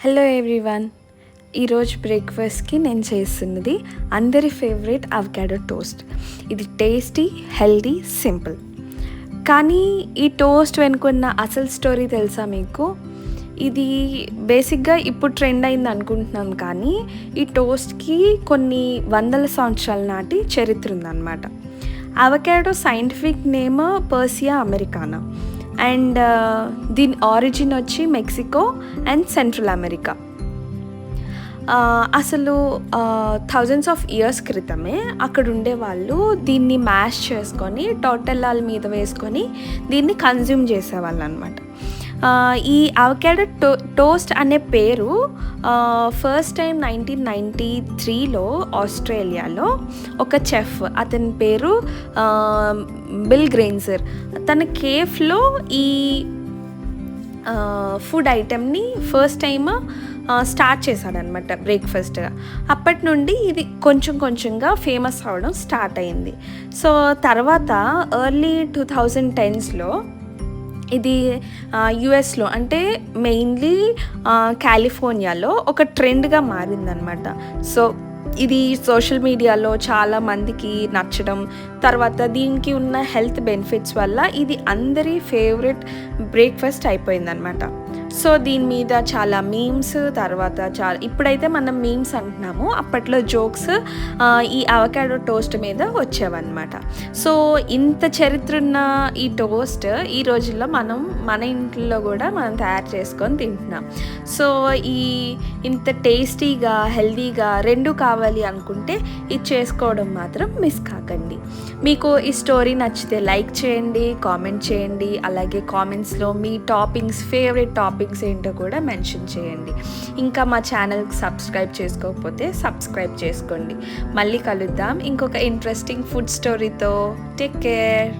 Hello everyone. ఈరోజు బ్రేక్ఫాస్ట్కి నేను చేస్తున్నది అందరి ఫేవరెట్ అవకాడో టోస్ట్. ఇది టేస్టీ, హెల్దీ, సింపుల్. కానీ ఈ టోస్ట్ వెనుకున్న అసలు స్టోరీ తెలుసా మీకు? ఇది బేసిక్గా ఇప్పుడు ట్రెండ్ అయింది అనుకుంటున్నాం, కానీ ఈ టోస్ట్కి కొన్ని వందల సంవత్సరాల నాటి చరిత్ర ఉందన్నమాట. Avocado scientific name Persia అమెరికానా and దీని ఆరిజిన్ వచ్చి మెక్సికో అండ్ సెంట్రల్ అమెరికా. అసలు థౌజండ్స్ ఆఫ్ ఇయర్స్ క్రితమే అక్కడ ఉండేవాళ్ళు దీన్ని మ్యాష్ చేసుకొని టోర్టెల్లాల మీద వేసుకొని దీన్ని కన్జ్యూమ్ చేసేవాళ్ళు అనమాట. ఈ అవకాడో టోస్ట్ అనే పేరు ఫస్ట్ టైం 1993లో ఆస్ట్రేలియాలో ఒక చెఫ్, అతని పేరు బిల్ గ్రెయిన్సర్, తన కేఫ్లో ఈ ఫుడ్ ఐటెంని ఫస్ట్ టైం స్టార్ట్ చేశాడనమాట బ్రేక్ఫాస్ట్గా. అప్పటి నుండి ఇది కొంచెం కొంచెంగా ఫేమస్ అవ్వడం స్టార్ట్ అయింది. సో తర్వాత ఎర్లీ 2010స్లో ఇది యుఎస్లో, అంటే మెయిన్లీ కాలిఫోర్నియాలో ఒక ట్రెండ్గా మారిందనమాట. సో ఇది సోషల్ మీడియాలో చాలా మందికి నచ్చడం, తర్వాత దీనికి ఉన్న హెల్త్ బెనిఫిట్స్ వల్ల ఇది అందరి ఫేవరెట్ బ్రేక్ఫాస్ట్ అయిపోయిందనమాట. సో దీని మీద చాలా మీమ్స్, తర్వాత ఇప్పుడైతే మనం మీమ్స్ అంటున్నాము, అప్పట్లో జోక్స్ ఈ అవకాడో టోస్ట్ మీద వచ్చేవన్నమాట. సో ఇంత చరిత్ర ఉన్న ఈ టోస్ట్ ఈ రోజుల్లో మనం మన ఇంట్లో కూడా మనం తయారు చేసుకొని తింటున్నాం. సో ఇంత టేస్టీగా, హెల్దీగా రెండు కావాలి అనుకుంటే ఇది చేసుకోవడం మాత్రం మిస్ కాకండి. మీకు ఈ స్టోరీ నచ్చితే లైక్ చేయండి, కామెంట్ చేయండి, అలాగే కామెంట్స్లో మీ టాపింగ్స్, ఫేవరెట్ టాపింగ్స్ ఏంటో కూడా మెన్షన్ చేయండి. ఇంకా మా ఛానల్కి సబ్స్క్రైబ్ చేసుకోకపోతే సబ్స్క్రైబ్ చేసుకోండి. మళ్ళీ కలుద్దాం ఇంకొక ఇంట్రెస్టింగ్ ఫుడ్ స్టోరీతో. Take care.